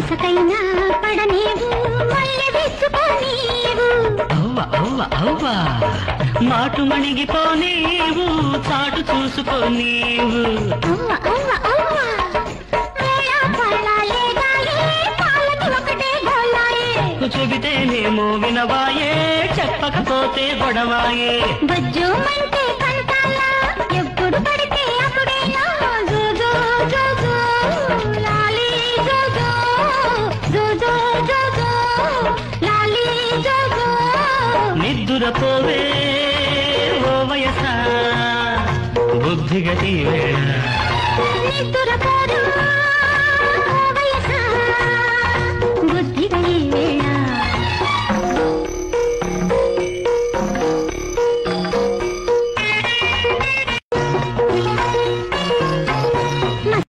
ఇసుకైనా పడనీవు మళ్ళీ విచ్చుకోనీవు అవ్వ అవ్వ అవ్వ మాటు మణిగిపోనీవు చాటు చూసుకోనీవు అవ్వ అవ్వ అవ్వ మేళా పళ్ళాయే గాయే పాలకి ఒకటే గోళాయే చెబితేనేమో వినవాయే చెప్పకపోతే గొడవాయే బజ్జు మంటే కంటాల ఎప్పుడు పడితే అప్పుడేనా జోజో జోజో లాలీ జోజో జోజో జోజో లాలీ జోజో నిద్దురపోవే ఓ వయసా బుద్ధిగతి వేళ నిద్దురపోరు వయసా బుద్ధిగా ఈ వేళ